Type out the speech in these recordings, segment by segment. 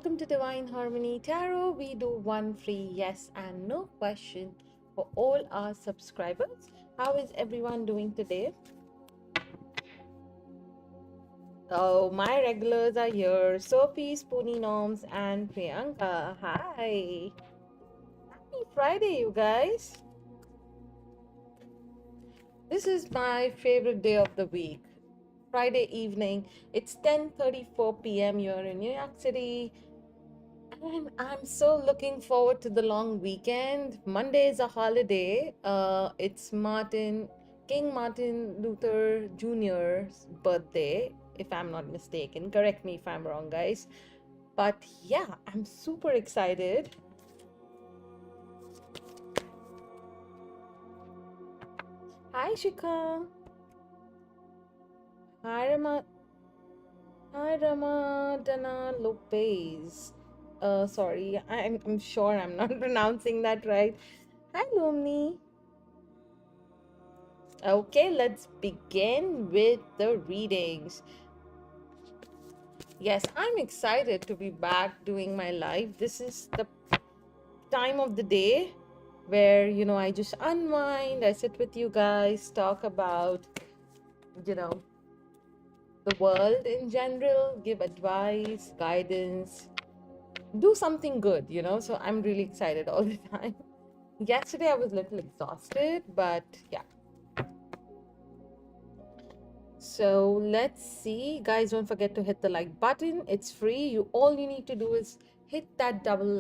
welcome to Divine Harmony Tarot. We do one free yes and no question for all our subscribers. How is everyone doing today? Oh, my regulars are here. Sophie, Spoonie Norms, and Priyanka. Hi. Happy Friday, you guys. This is my favorite day of the week. Friday evening. It's 10:34 p.m. here in New York City. And I'm so looking forward to the long weekend. Monday is a holiday. It's King Martin Luther Jr.'s birthday, if I'm not mistaken. Correct me if I'm wrong, guys. But yeah, I'm super excited. Hi, Shika. Hi, Ramadana Lopez. Sorry, I'm sure I'm not pronouncing that right. Hi, Lumni. Okay, let's begin with the readings. Yes, I'm excited to be back doing my live. This is the time of the day where, I just unwind, I sit with you guys, talk about, the world in general, give advice, guidance, do something good, So I'm really excited all the time. Yesterday I was a little exhausted, but yeah. So let's see, guys, don't forget to hit the like button. It's free. All you need to do is hit that double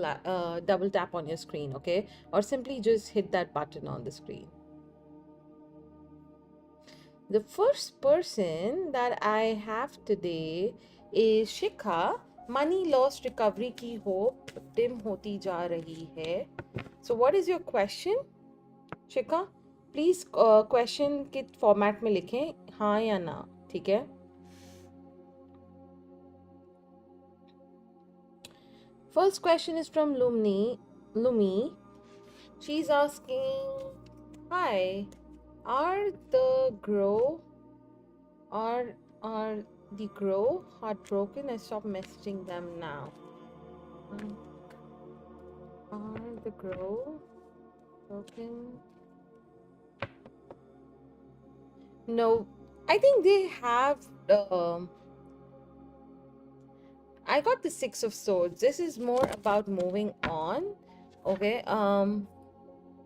tap on your screen, okay? Or simply just hit that button on the screen. The first person that I have today is Shikha. Money lost recovery की hope dim hoti ja rahi hai. So what is your question, Shikha? Please question के format में लिखें हाँ या ना, ठीक है? First question is from Lumi. She's asking, hi, are the grow heartbroken? I stop messaging them now. Are the grow broken? No, I think they have. I got the Six of Swords. This is more about moving on. Okay.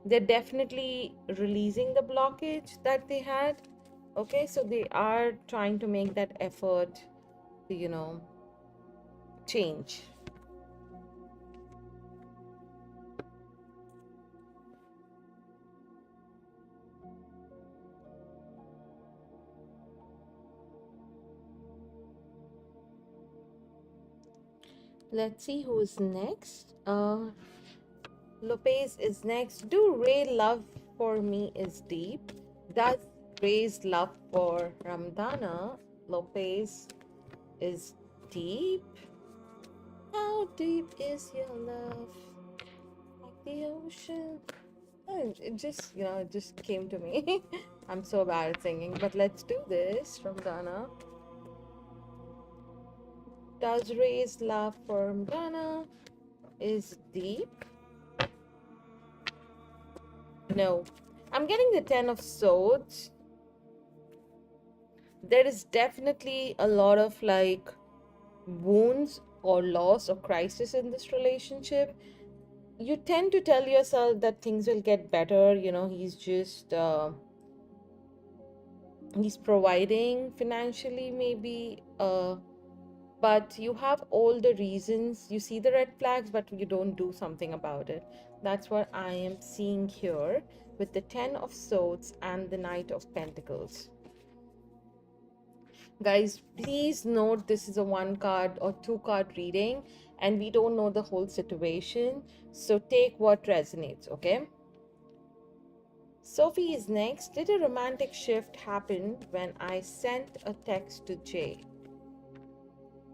They're definitely releasing the blockage that they had. Okay, so they are trying to make that effort to, change. Let's see who's next. Lopez is next. Do Ray love for me is deep? Does Ray's love for Ramdana Lopez is deep? How deep is your love? Like the ocean. It just came to me. I'm so bad at singing, but let's do this. Ramdana. Does Ray's love for Ramdana is deep? No. I'm getting the 10 of Swords. There is definitely a lot of like wounds or loss or crisis in this relationship. You tend to tell yourself that things will get better. He's just he's providing financially maybe, but you have all the reasons. You see the red flags, but you don't do something about it. That's what I am seeing here with the 10 of Swords and the Knight of Pentacles. Guys, please note this is a 1 card or 2 card reading and we don't know the whole situation. So take what resonates, okay? Sophie is next. Did a romantic shift happen when I sent a text to Jay?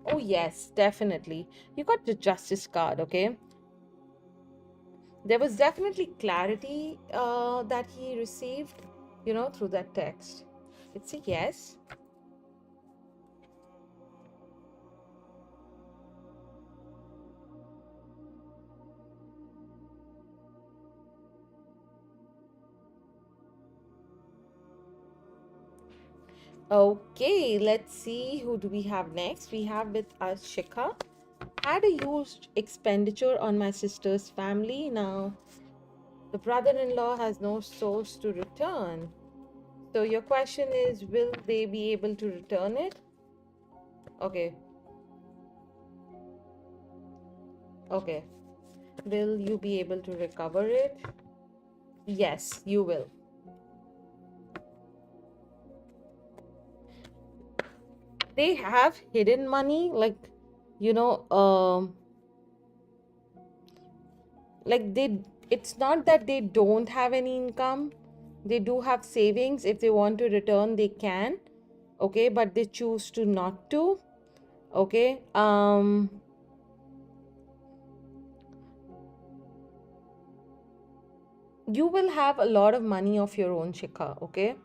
Oh yes, definitely. You got the Justice card, okay? There was definitely clarity that he received, through that text. It's a yes. Okay, let's see who do we have next. We have with us Shikha. Had a huge expenditure on my sister's family. Now the brother-in-law has no source to return. So your question is, will they be able to return it? Okay. Okay. Will you be able to recover it? Yes, you will. They have hidden money, like, you know, like it's not that they don't have any income. They do have savings. If they want to return, they can. Okay, but they choose to not to. Okay. You will have a lot of money of your own, Shikha. Okay.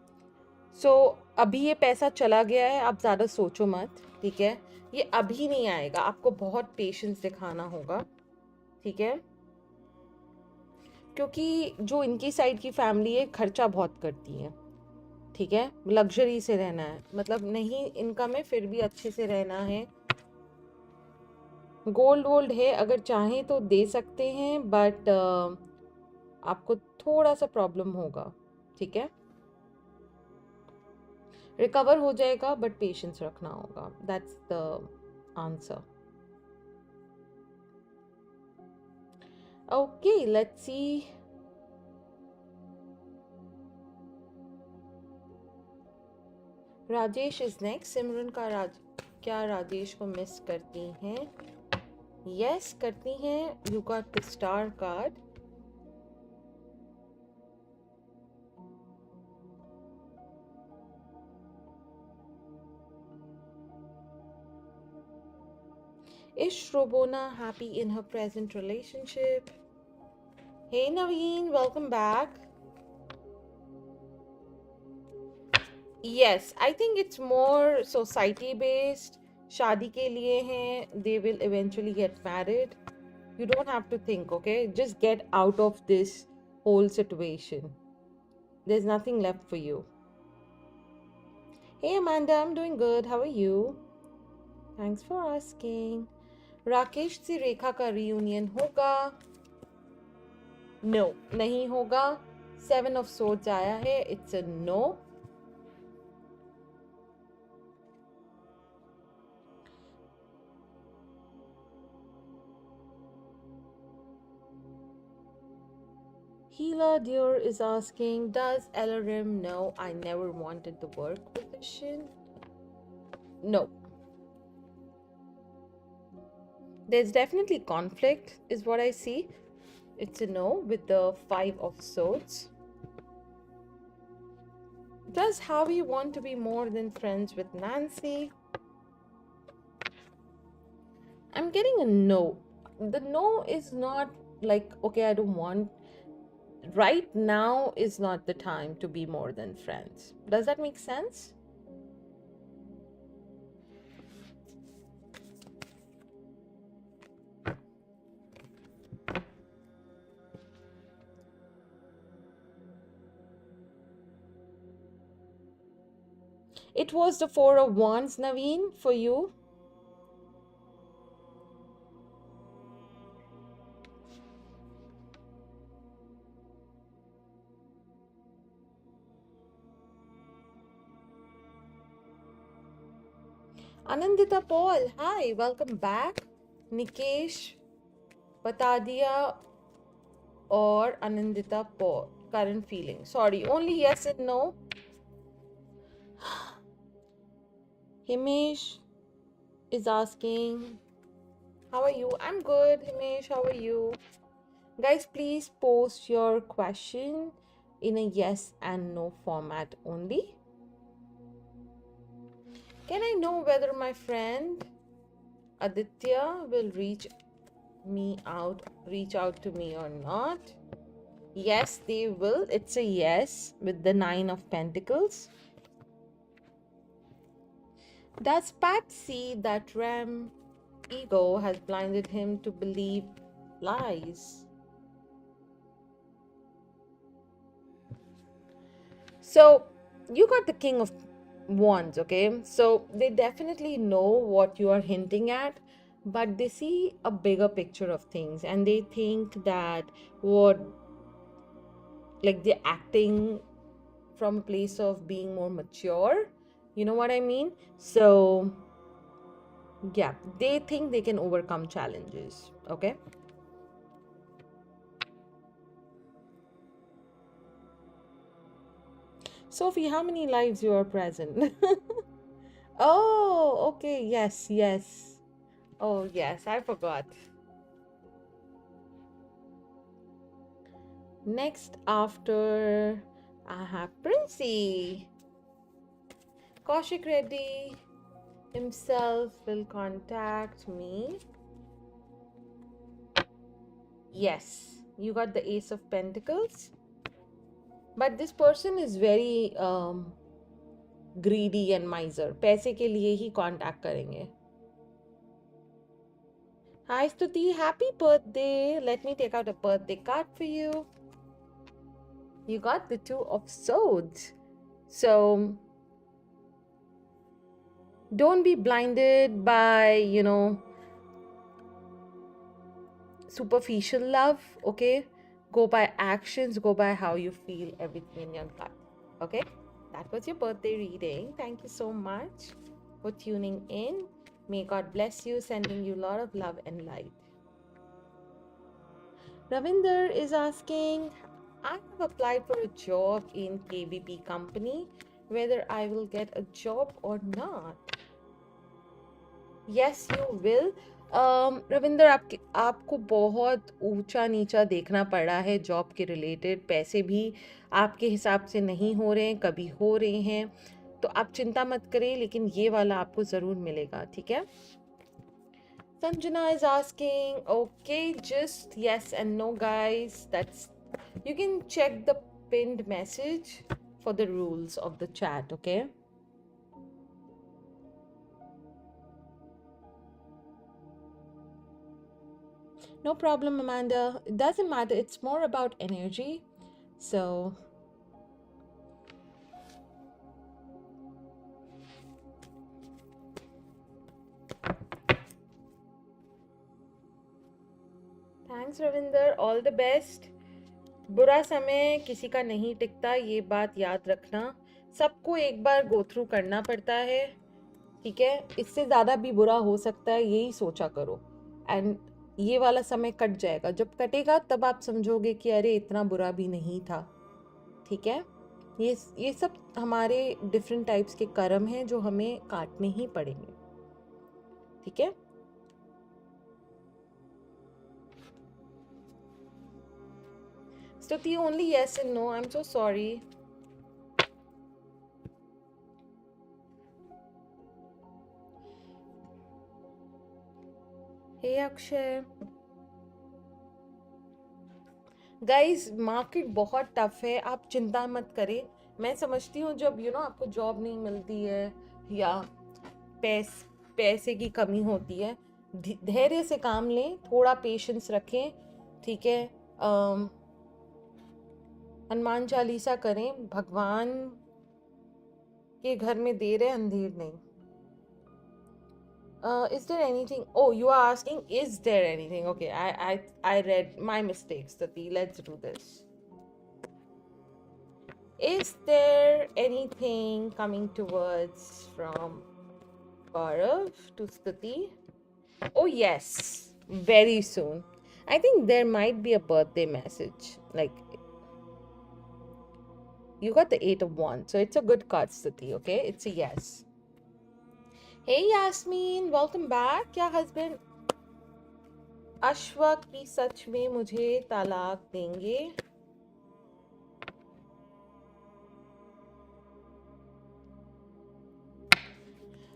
सो अभी ये पैसा चला गया है, आप ज़्यादा सोचो मत, ठीक है? ये अभी नहीं आएगा, आपको बहुत पेशेंस दिखाना होगा, ठीक है? क्योंकि जो इनकी साइड की फैमिली है खर्चा बहुत करती है, ठीक है? लग्जरी से रहना है, मतलब नहीं इनकम है फिर भी अच्छे से रहना है। गोल्ड वोल्ड है, अगर चाहें तो दे सकते हैं, बट आपको थोड़ा सा प्रॉब्लम होगा, ठीक है? रिकवर हो जाएगा, बट पेशेंस रखना होगा। That's the answer. Okay, let's see. Rajesh is next. Simran का क्या राजेश को मिस करती हैं? यस, करती हैं। You got the star card. Is Shrobona happy in her present relationship? Hey Naveen, welcome back. Yes, I think it's more society based. शादी के लिए हैं, they will eventually get married. You don't have to think, okay? Just get out of this whole situation. There's nothing left for you. Hey Amanda, I'm doing good. How are you? Thanks for asking. Rakesh से रेखा का reunion होगा? No, नहीं होगा। 7 of Swords आया है, it's a no. Healer Dear is asking, does LRM know I never wanted the work position? No. There's definitely conflict, is what I see. It's a no with the 5 of Swords. Does Howie want to be more than friends with Nancy? I'm getting a no. The no is not like, okay, I don't want. Right now is not the time to be more than friends. Does that make sense? It was the 4 of Wands, Naveen, for you. Anandita Paul, hi, welcome back. Nikesh, बता दिया और Anandita Paul, current feeling. Sorry, only yes and no. Himesh is asking, how are you? I'm good, Himesh, how are you? Guys, please post your question in a yes and no format only. Can I know whether my friend Aditya will reach out to me or not? Yes, they will. It's a yes with the 9 of Pentacles. Does Pat see that Ram ego has blinded him to believe lies? So, you got the King of Wands, okay? So they definitely know what you are hinting at, but they see a bigger picture of things and they think that what, like, they're acting from a place of being more mature. You know what I mean? So, yeah, they think they can overcome challenges, okay? Sophie, how many lives you are present? Oh, okay. Yes, yes. Oh, yes, I forgot. Next, after I have Princey. Kaushik Reddy himself will contact me. Yes, you got the Ace of Pentacles. But this person is very greedy and miser. पैसे के लिए ही contact करेंगे. Hi Stuti, happy birthday. Let me take out a birthday card for you. You got the Two of Swords. So don't be blinded by, superficial love, okay? Go by actions, go by how you feel everything in your gut, okay? That was your birthday reading. Thank you so much for tuning in. May God bless you, sending you a lot of love and light. Ravinder is asking, I have applied for a job in KBP company, whether I will get a job or not. Yes, you will. Ravinder, आपको बहुत ऊंचा नीचा देखना पड़ा है job के related. पैसे भी आपके हिसाब से नहीं हो रहे हैं, कभी हो रहे हैं, तो आप चिंता मत करें, लेकिन ये वाला आपको ज़रूर मिलेगा, ठीक है? Sanjana is asking, okay, just yes and no, guys. You can check the pinned message for the rules of the chat, okay? No problem, Amanda. It doesn't matter. It's more about energy. So, thanks, Ravinder. All the best. बुरा समय किसी का नहीं टिकता, ये बात याद रखना. सबको एक बार गो थ्रू करना पड़ता है, ठीक है? इससे ज़्यादा भी बुरा हो सकता है, यही सोचा करो. एंड ये वाला समय कट जाएगा. जब कटेगा तब आप समझोगे कि अरे इतना बुरा भी नहीं था, ठीक है? ये सब हमारे डिफरेंट टाइप्स के कर्म हैं जो हमें काटने ही पड़ेंगे, ठीक है? Stuti, only yes and no. I'm so sorry. Hey Akshay. Guys, market बहुत टफ है, आप चिंता मत करें. मैं समझती हूँ जब आपको जॉब नहीं मिलती है या पैसे की कमी होती है, धैर्य से काम लें, थोड़ा पेशेंस रखें, ठीक है? हनुमान चालीसा करें, भगवान के घर में देर है, अंधेर नहीं. Is there anything? Oh, you are asking, is there anything? Okay, I read my mistakes, Tati. Let's do this. Is there anything coming towards from Gaurav to Stati? Oh, yes, very soon. I think there might be a birthday message. Like, you got the 8 of Wands, so it's a good card, Stati, okay? It's a yes. Hey Yasmin, welcome back. क्या husband Ashva की सच में मुझे तलाक देंगे?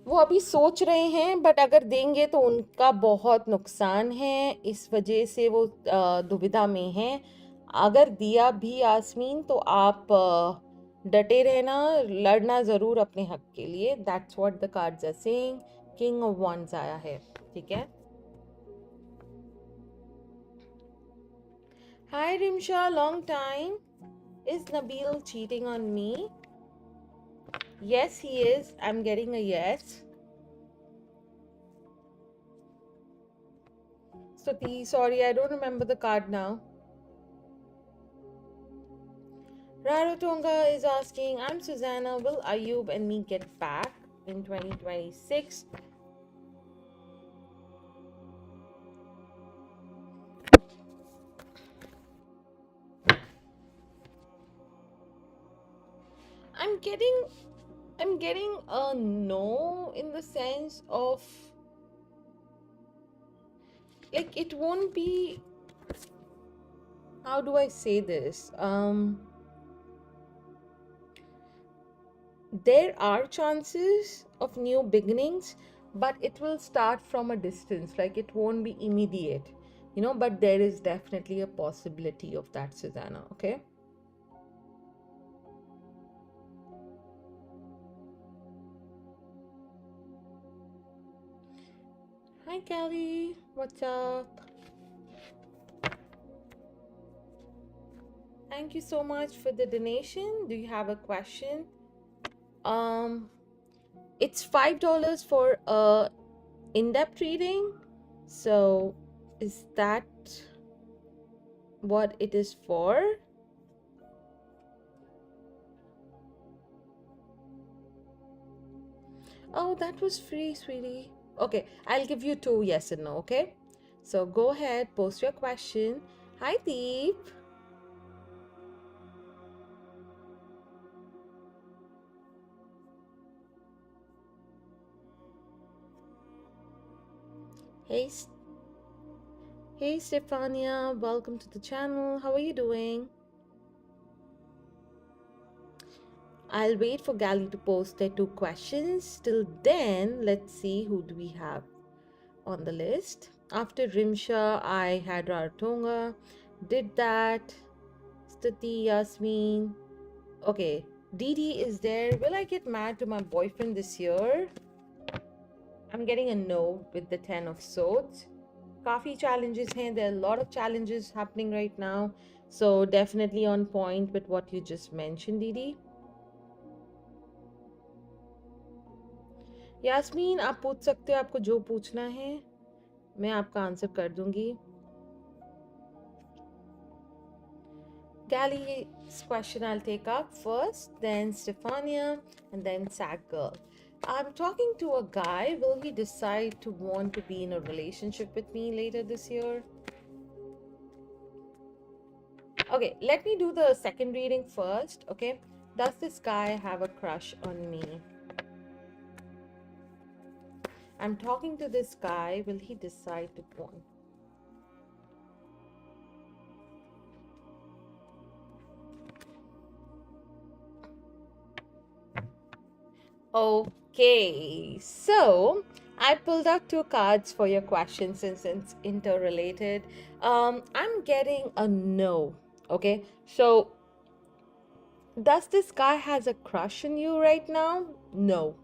वो अभी सोच रहे हैं, बट अगर देंगे तो उनका बहुत नुकसान है, इस वजह से वो दुविधा में हैं. अगर दिया भी यास्मीन तो आप डटे रहना, लड़ना ज़रूर अपने हक के लिए. That's what the cards are saying. King of wands आया है, ठीक है? Hi Rimsha, long time. Is Nabeel cheating on me? Yes, he is. I'm getting a yes. Stuti, sorry, I don't remember the card now. Rarotonga is asking, I'm Susanna. Will Ayub and me get back in 2026? I'm getting I'm getting a no, in the sense of, like, it won't be, how do I say this? There are chances of new beginnings, but it will start from a distance. Like, it won't be immediate, but there is definitely a possibility of that, Susanna. Okay. Hi, Kelly. What's up? Thank you so much for the donation. Do you have a question? Um, it's $5 for a in-depth reading. So, is that what it is for? Oh, that was free, sweetie. Okay, I'll give you two yes and no, okay? So go ahead, post your question. Hi, Deep. Hey, hey, Stefania. Welcome to the channel. How are you doing? I'll wait for Gally to post their two questions. Till then, let's see who do we have on the list. After Rimsha, I had Raratonga. Did that. Stuti, Yasmin. Okay, Didi is there. Will I get mad to my boyfriend this year? I'm getting a no with the 10 of swords. Kafi challenges here. There are a lot of challenges happening right now. So definitely on point with what you just mentioned, Didi. Yasmin, आप पूछ सकते हो, आपको जो पूछना है मैं आपका आंसर कर दूंगी. Gally's question I'll take up first, then Stefania, and then Sad Girl. I'm talking to a guy. Will he decide to want to be in a relationship with me later this year? Okay, let me do the second reading first. Okay, does this guy have a crush on me? I'm talking to this guy. Will he decide to want? Okay, so I pulled out two cards for your question since it's interrelated. I'm getting a no. Okay, so does this guy has a crush on you right now? No,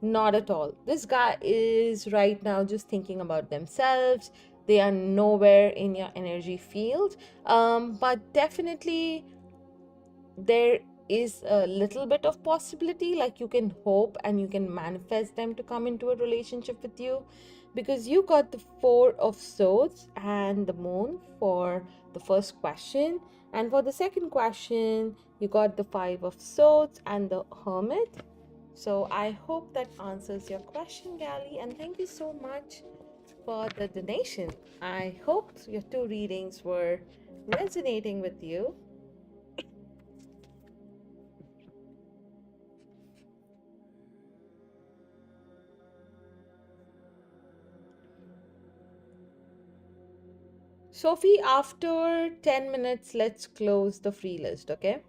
not at all. This guy is right now just thinking about themselves. They are nowhere in your energy field. But definitely there is a little bit of possibility, like you can hope and you can manifest them to come into a relationship with you, because you got the Four of Swords and the Moon for the first question, and for the second question you got the Five of Swords and the Hermit. So I hope that answers your question, Gally, and thank you so much for the donation. I hope your two readings were resonating with you. Sophie, after 10 minutes, let's close the free list, okay?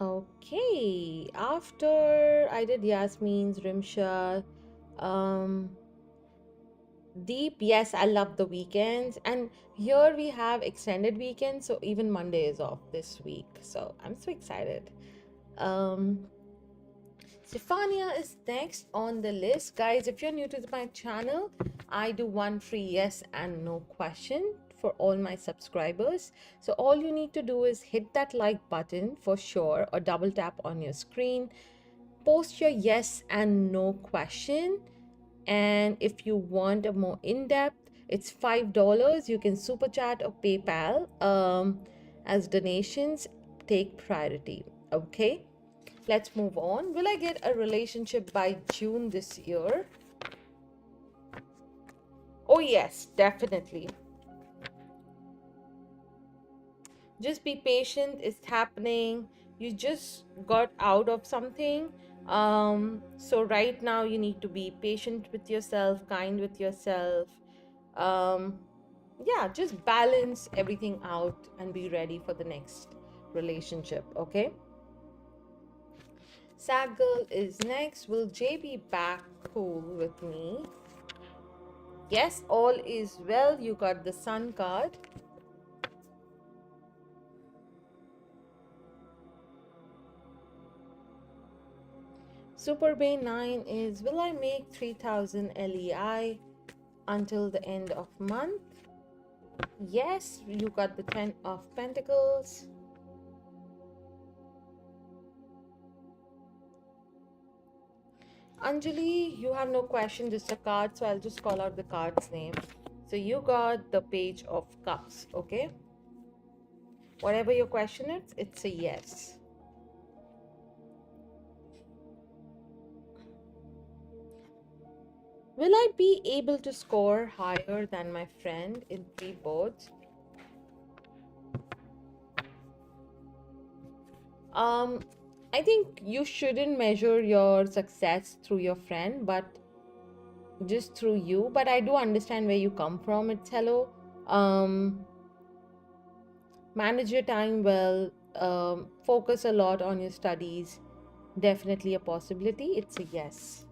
Okay, after I did Yasmin's, Rimsha, um, Deep, yes, I love the weekends. And here we have extended weekends, so even Monday is off this week. So I'm so excited. Um, Stefania is next on the list. Guys, if you're new to my channel, I do one free yes and no question for all my subscribers. So all you need to do is hit that like button for sure, or double tap on your screen. Post your yes and no question. And if you want a more in-depth, it's $5. You can super chat or PayPal, as donations take priority. Okay, let's move on. Will I get a relationship by June this year? Oh yes, definitely. Just be patient. It's happening. You just got out of something, so right now you need to be patient with yourself, kind with yourself. um yeah, just balance everything out and be ready for the next relationship. Okay, sad girl is next. Will Jay be back cool with me? Yes, all is well. You got the sun card. Super Bay 9 is, will I make 3000 LEI until the end of month? Yes, you got the 10 of Pentacles. Anjali, you have no question, just a card, so I'll just call out the card's name. So you got the Page of Cups, okay? Whatever your question is, it's a yes. Will I be able to score higher than my friend in 3 boards? I think you shouldn't measure your success through your friend, but just through you. But I do understand where you come from. It's hello. Manage your time well. Focus a lot on your studies. Definitely a possibility. It's a yes.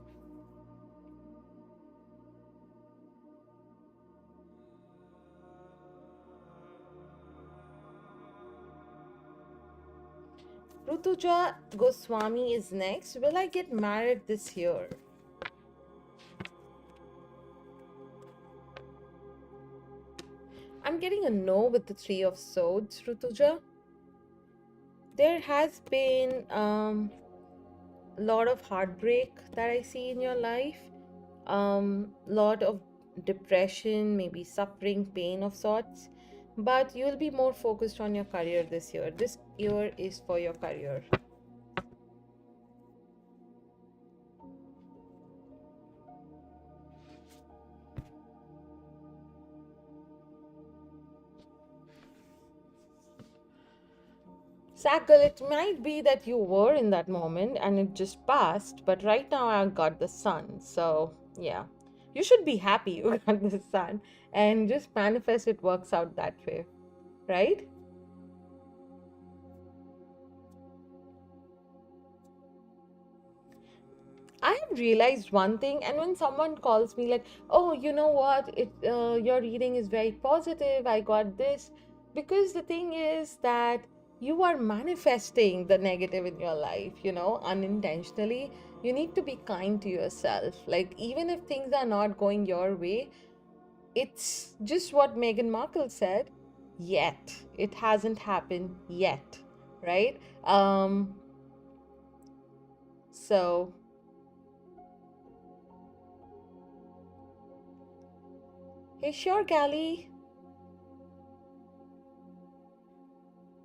Rutuja Goswami is next. Will I get married this year? I'm getting a no with the 3 of Swords, Rutuja. There has been a lot of heartbreak that I see in your life. Lot of depression, maybe suffering, pain of sorts. But you'll be more focused on your career this year. This year is for your career. Sackle, it might be that you were in that moment and it just passed, but right now I got the sun. So, yeah, you should be happy you got the sun and just manifest it works out that way, right? I have realized one thing, and when someone calls me like, "Oh, you know what? Your reading is very positive. I got this," because the thing is that you are manifesting the negative in your life, unintentionally. You need to be kind to yourself. Like, even if things are not going your way, it's just what Meghan Markle said. Yet it hasn't happened yet, right? So hey, sure, Gally.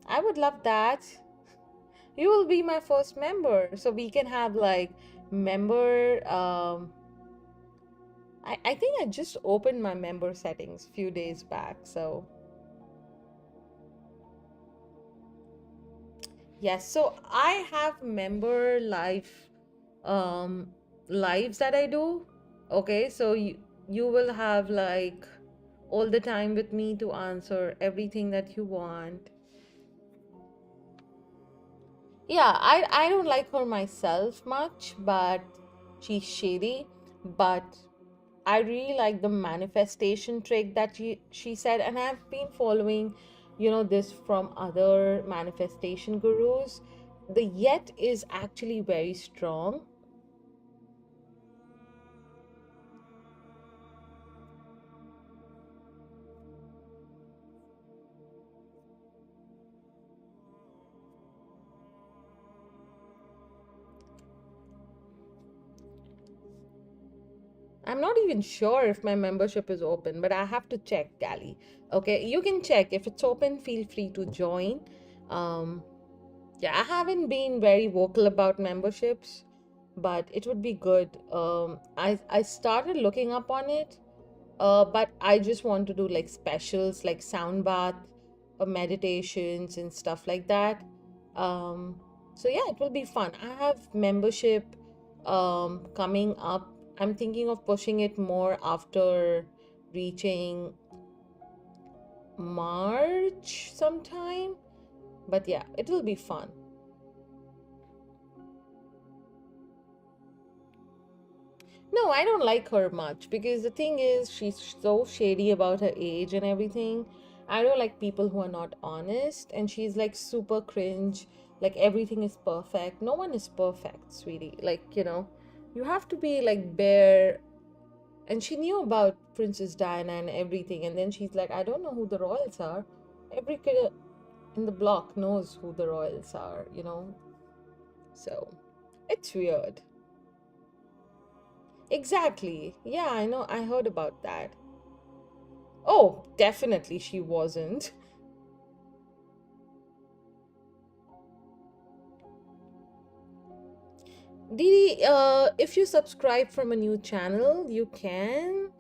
I would love that. You will be my first member, so we can have like member. I think I just opened my member settings few days back. So yes, so I have member lives that I do. Okay, so you will have like all the time with me to answer everything that you want. Yeah, I don't like her myself much, but she's shady. But I really like the manifestation trick that she said, and I've been following, this from other manifestation gurus. The yet is actually very strong. I'm not even sure if my membership is open, but I have to check, Gally. Okay, you can check. If it's open, feel free to join. Um, yeah, I haven't been very vocal about memberships, but it would be good. I started looking up on it, but I just want to do like specials, like sound bath, meditations, and stuff like that. Um, so yeah, it will be fun. I have membership coming up. I'm thinking of pushing it more after reaching March sometime. But yeah, it will be fun. No, I don't like her much because the thing is, she's so shady about her age and everything. I don't like people who are not honest, and she's like super cringe. Like everything is perfect. No one is perfect, sweetie. Like, you have to be like bare. And she knew about Princess Diana and everything, and then she's like, I don't know who the royals are. Every kid in the block knows who the royals are. So it's weird. Exactly. Yeah, I know. I heard about that. Oh, definitely she wasn't. Didi, if you subscribe from a new channel, you can,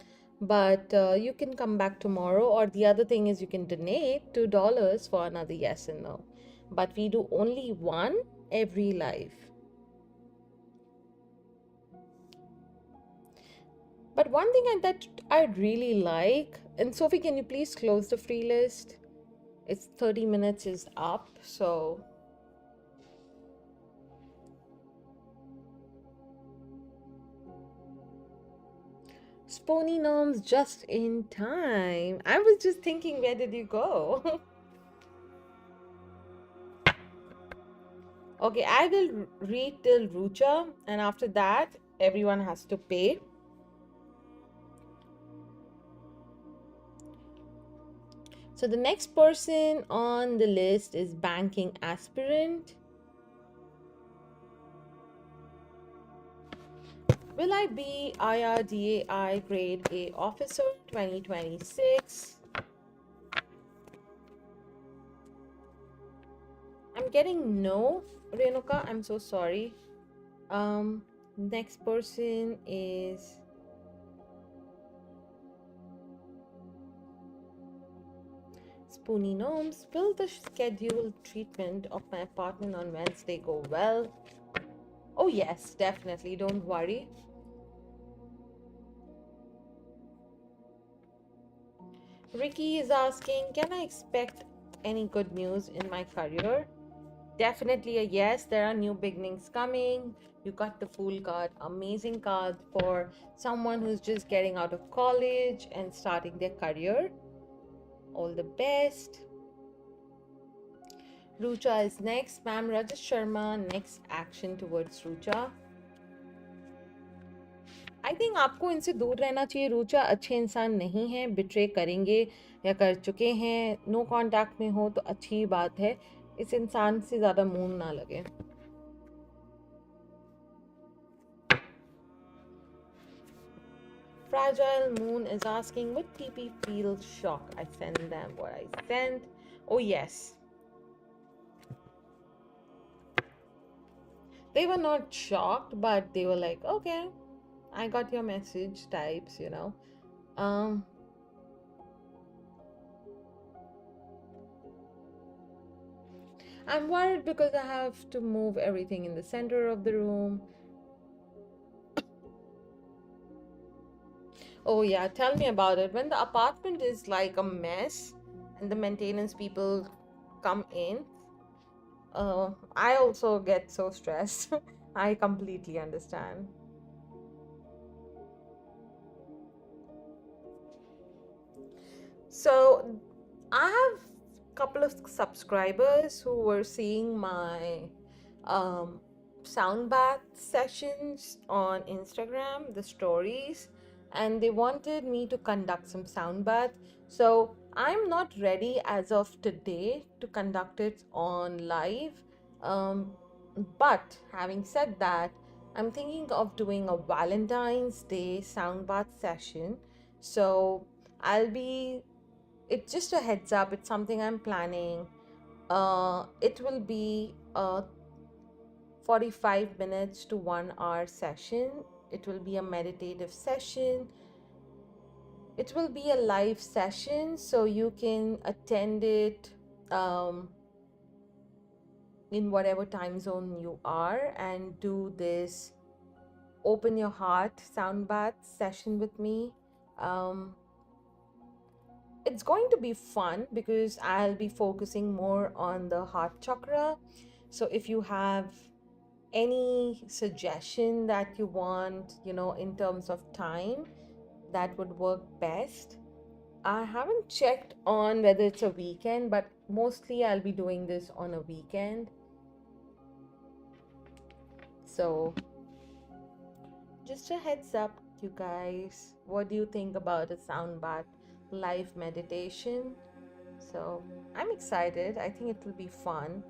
but you can come back tomorrow. Or the other thing is, you can donate $2 for another yes and no. But we do only one every live. But one thing that I really like, and Sophie, can you please close the free list? It's 30 minutes is up, so Spony Gnomes just in time. I was just thinking, where did you go? Okay, I will read till Rucha, and after that, everyone has to pay. So the next person on the list is banking aspirant. Will I be IRDAI grade A officer 2026? I'm getting no, Renuka. I'm so sorry. Next person is Spoony Gnomes. Will the scheduled treatment of my apartment on Wednesday go well? Oh yes, definitely. Don't worry. Ricky is asking, can I expect any good news in my career? Definitely a yes. There are new beginnings coming. You got the Fool card. Amazing card for someone who's just getting out of college and starting their career. All the best. Rucha is next. Ma'am Rajesh Sharma, next action towards Rucha. I think आपको इनसे दूर रहना चाहिए. रूचा अच्छे इंसान नहीं है, betray करेंगे या कर चुके हैं. नो कांटेक्ट में हो तो अच्छी बात है. इस इंसान से ज़्यादा मून ना लगे. Fragile Moon is asking, would TP feel shock I send them what I sent? Oh yes. They were not shocked, but they were like, okay, I got your message types. Um, I'm worried because I have to move everything in the center of the room. Oh yeah, tell me about it. When the apartment is like a mess and the maintenance people come in, I also get so stressed. I completely understand. So I have a couple of subscribers who were seeing my um, sound bath sessions on Instagram, the stories, and they wanted me to conduct some sound bath. So I'm not ready as of today to conduct it on live. Um, but having said that, I'm thinking of doing a Valentine's Day sound bath session. So I'll be, it's just a heads up, it's something I'm planning. It will be a 45 minutes to 1 hour session. It will be a meditative session. It will be a live session, so you can attend it um, in whatever time zone you are and do this open your heart sound bath session with me. Um, it's going to be fun because I'll be focusing more on the heart chakra. So if you have any suggestion that you want, in terms of time that would work best. I haven't checked on whether it's a weekend, but mostly I'll be doing this on a weekend. So just a heads up, you guys. What do you think about a sound bath live meditation? So I'm excited. I think it will be fun.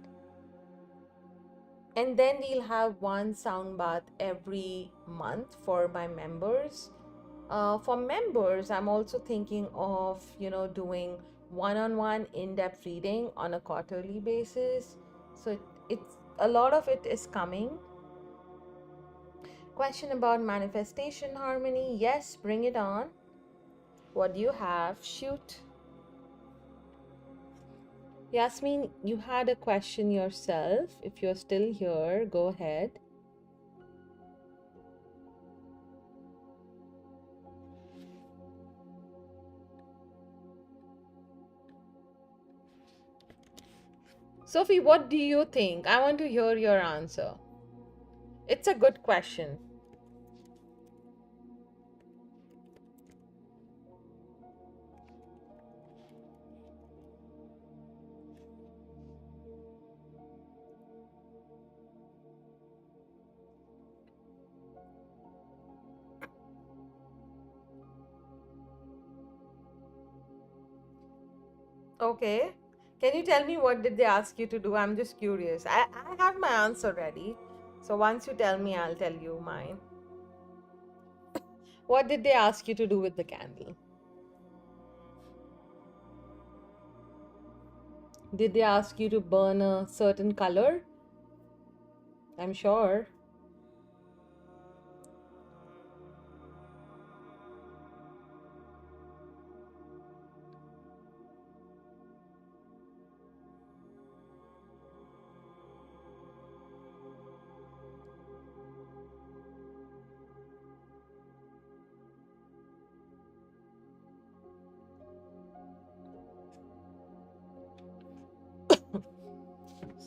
And then we'll have one sound bath every month for my members. For members, I'm also thinking of, doing one-on-one in-depth reading on a quarterly basis. So it's a lot of it is coming. Question about manifestation harmony. Yes, bring it on. What do you have? Shoot. Yasmin, you had a question yourself. If you're still here, go ahead. Sophie, what do you think? I want to hear your answer. It's a good question. Okay. Can you tell me what did they ask you to do? I'm just curious. I have my answer ready. So once you tell me, I'll tell you mine. What did they ask you to do with the candle? Did they ask you to burn a certain color? I'm sure.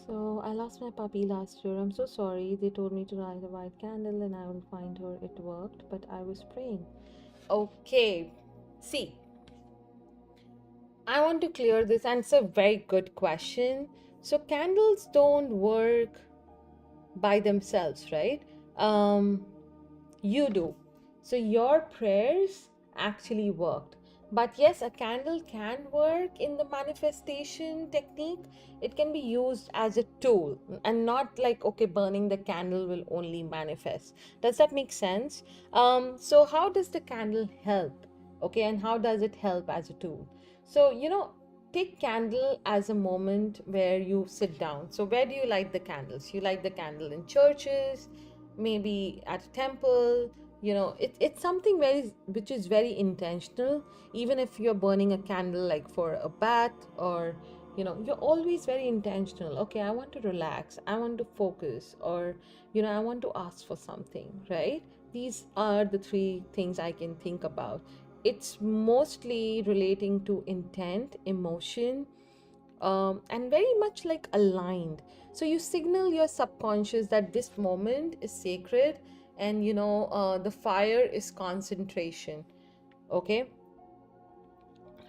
So I lost my puppy last year. I'm so sorry. They told me to light a white candle and I will find her. It worked, but I was praying. Okay. See, I want to clear this, and it's a very good question. So candles don't work by themselves, right? Um, you do. So your prayers actually worked. But yes, a candle can work in the manifestation technique. It can be used as a tool and not like, okay, burning the candle will only manifest. Does that make sense? So, how does the candle help? Okay, and how does it help as a tool? So, take candle as a moment where you sit down. So, where do you light the candles? You light the candle in churches, maybe at a temple. It's something which is very intentional. Even if you're burning a candle like for a bath, or you're always very intentional. Okay, I want to relax, I want to focus, or I want to ask for something, right? These are the three things I can think about. It's mostly relating to intent, emotion, and very much like aligned. So you signal your subconscious that this moment is sacred, and the fire is concentration. Okay,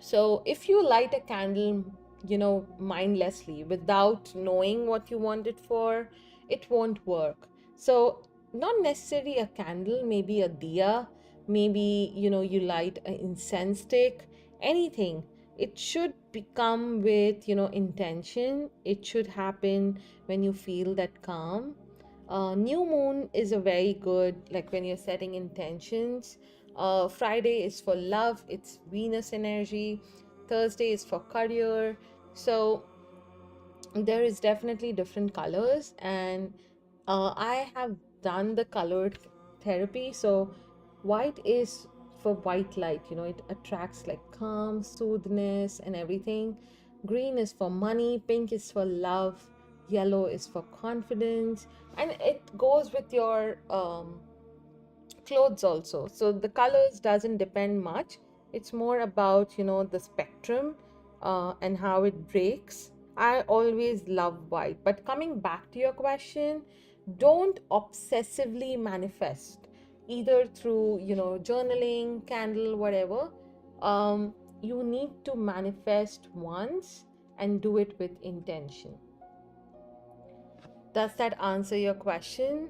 so if you light a candle, mindlessly without knowing what you want it for, it won't work. So, not necessarily a candle, maybe a diya, maybe, you light an incense stick, anything. It should become with, intention. It should happen when you feel that calm. New moon is a very good, like when you're setting intentions. Friday is for love, it's Venus energy. Thursday is for career. So there is definitely different colors, and I have done the colored therapy. So white is for white light, it attracts like calm, soothness, and everything. Green is for money, pink is for love, yellow is for confidence, and it goes with your clothes also. So the colors doesn't depend much. It's more about the spectrum, and how it breaks. I always love white. But coming back to your question, don't obsessively manifest, either through journaling, candle, whatever. You need to manifest once and do it with intention. Does that answer your question?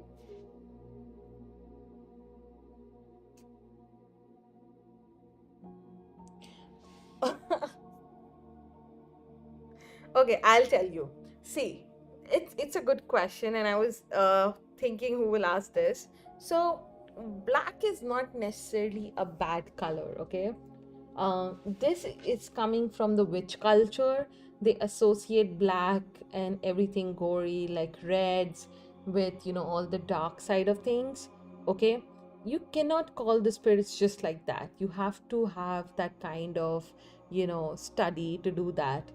Okay, I'll tell you. See, it's a good question, and I was thinking who will ask this. So, black is not necessarily a bad color, okay? This is coming from the witch culture. They associate black and everything gory, like reds, with all the dark side of things. Okay, you cannot call the spirits just like that. You have to have that kind of study to do that.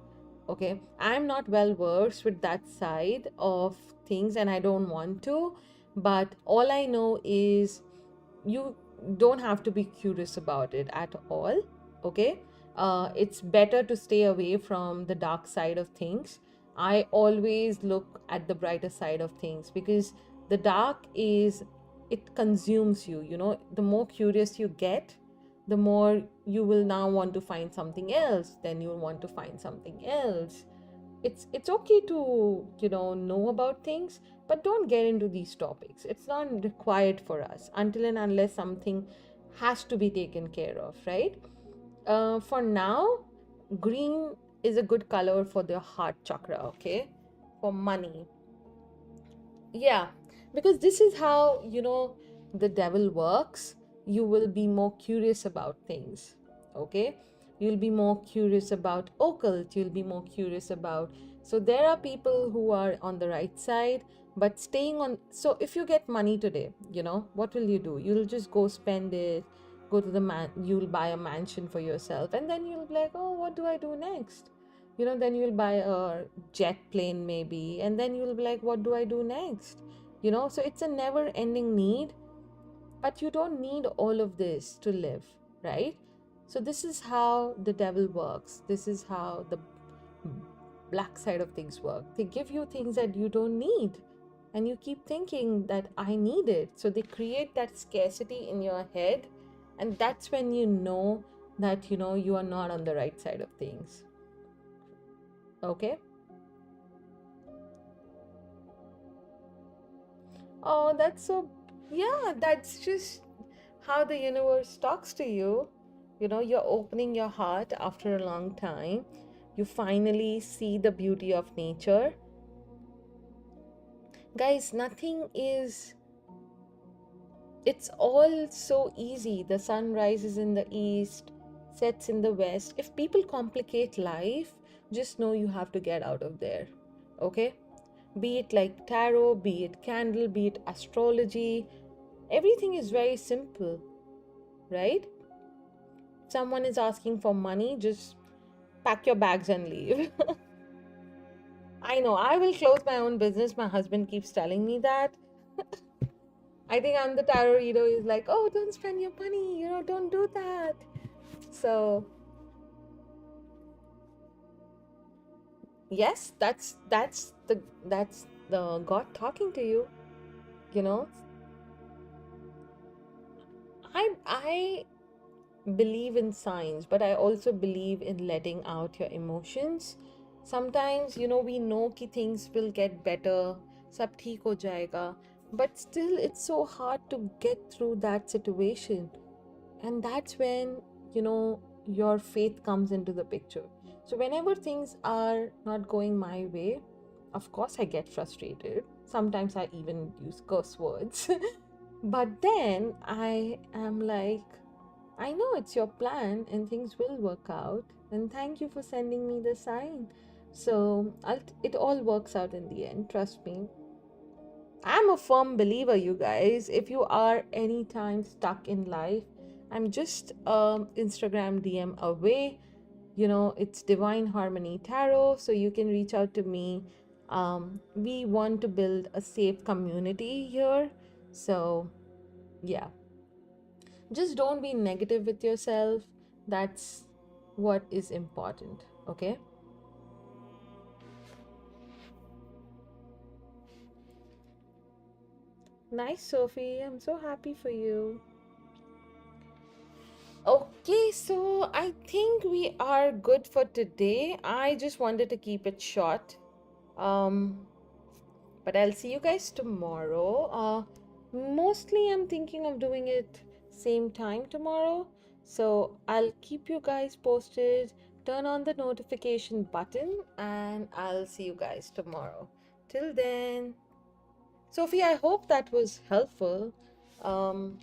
Okay, I'm not well versed with that side of things, and I don't want to. But all I know is you don't have to be curious about it at all. Okay, it's better to stay away from the dark side of things. I always look at the brighter side of things, because the dark is, it consumes you. The more curious you get, the more you will now want to find something else, then you'll want to find something else. It's okay to know about things, but don't get into these topics. It's not required for us until and unless something has to be taken care of, right? For now, green is a good color for the heart chakra. Okay, for money. Yeah, because this is how the devil works. You will be more curious about things. Okay, you'll be more curious about occult, you'll be more curious about. So there are people who are on the right side, but staying on. So if you get money today, what will you do? You'll just go spend it, go to the man, you'll buy a mansion for yourself, and then you'll be like, oh, what do I do next? Then you'll buy a jet plane maybe, and then you'll be like, what do I do next? So it's a never ending need. But you don't need all of this to live, right? So this is how the devil works. This is how the black side of things work. They give you things that you don't need, and you keep thinking that I need it. So they create that scarcity in your head, and that's when you know that you are not on the right side of things. Okay. Oh, that's so, yeah, that's just how the universe talks to you. You're opening your heart after a long time. You finally see the beauty of nature. Guys, nothing is, it's all so easy. The sun rises in the east, sets in the west. If people complicate life, just know you have to get out of there. Okay? Be it like tarot, be it candle, be it astrology, everything is very simple, right? Someone is asking for money, just pack your bags and leave. I know, I will close my own business. My husband keeps telling me that. I think I'm the tarot reader. He's like, oh, don't spend your money, don't do that. So, yes, that's the God talking to you, you know. I believe in signs, but I also believe in letting out your emotions. Sometimes, we know कि things will get better, सब ठीक हो जाएगा, but still it's so hard to get through that situation. And that's when, your faith comes into the picture. So whenever things are not going my way, of course I get frustrated. Sometimes I even use curse words. But then I am like, I know it's your plan and things will work out. And thank you for sending me the sign. So it all works out in the end. Trust me. I'm a firm believer, you guys. If you are anytime stuck in life, I'm just Instagram DM away. It's Divine Harmony Tarot, so you can reach out to me. We want to build a safe community here. So, yeah, just don't be negative with yourself. That's what is important, okay? Nice, Sophie. I'm so happy for you. Okay, so I think we are good for today. I just wanted to keep it short. Um, but I'll see you guys tomorrow. Mostly I'm thinking of doing it same time tomorrow. So I'll keep you guys posted. Turn on the notification button and I'll see you guys tomorrow. Till then, Sophie, I hope that was helpful. Um,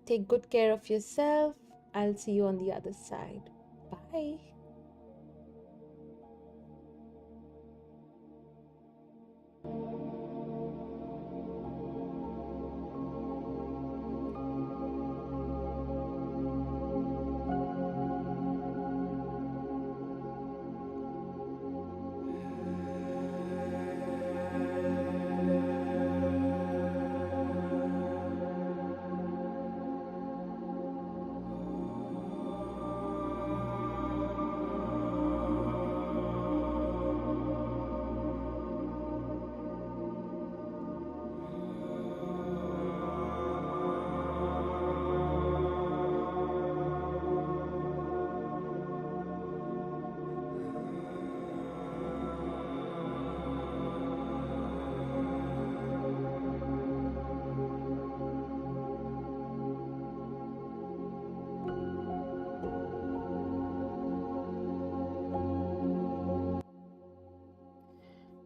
Take good care of yourself. I'll see you on the other side. Bye.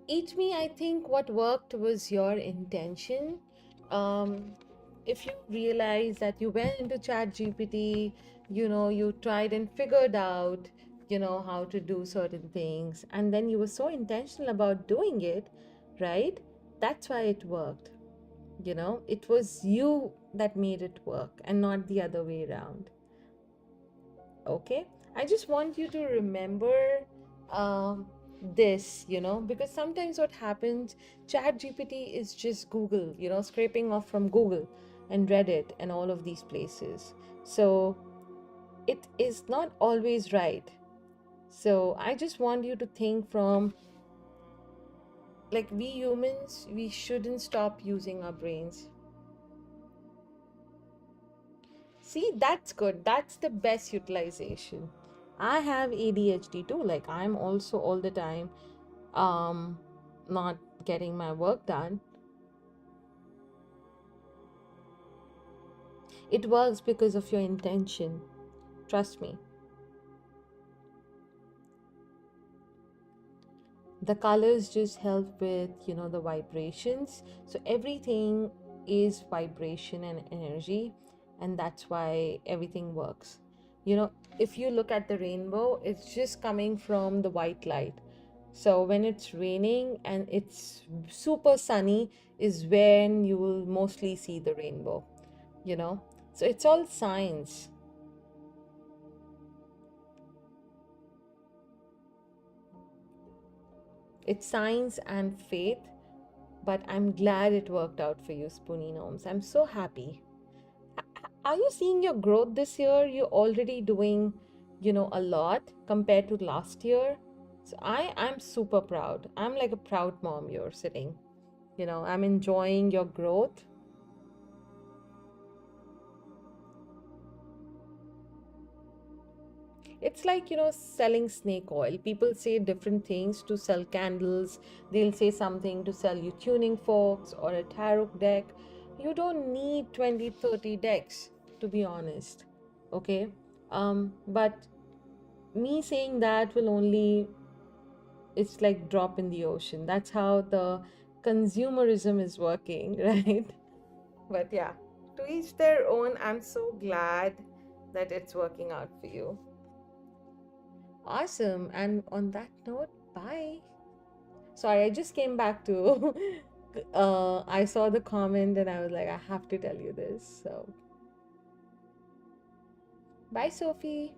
Eat me, I think what worked was your intention. Um, if you realize that you went into Chat GPT, you tried and figured out, how to do certain things, and then you were so intentional about doing it, right? That's why it worked. It was you that made it work and not the other way around. Okay, I just want you to remember um, this, because sometimes what happens, Chat GPT is just Google, scraping off from Google and Reddit and all of these places. So it is not always right. So I just want you to think from, like, we humans, we shouldn't stop using our brains. See, that's good. That's the best utilization. I have ADHD too. Like, I'm also all the time um not getting my work done. It works because of your intention. Trust me. The colors just help with, the vibrations. So everything is vibration and energy, and that's why everything works. If you look at the rainbow, it's just coming from the white light. So when it's raining and it's super sunny is when you will mostly see the rainbow, you know so it's all science. It's science and faith. But I'm glad it worked out for you, Spoonie Gnomes. I'm so happy. Are you seeing your growth this year? You're already doing, a lot compared to last year. So I'm super proud. I'm like a proud mom. You're sitting. I'm enjoying your growth. It's like, selling snake oil. People say different things to sell candles. They'll say something to sell you tuning forks or a tarot deck. You don't need 20, 30 decks, to be honest. Okay? But me saying that will only it's like drop in the ocean. That's how the consumerism is working, right? But yeah, to each their own. I'm so glad that it's working out for you. Awesome. And on that note, bye. Sorry, I just came back to I saw the comment and I was like, I have to tell you this. So bye, Sophie.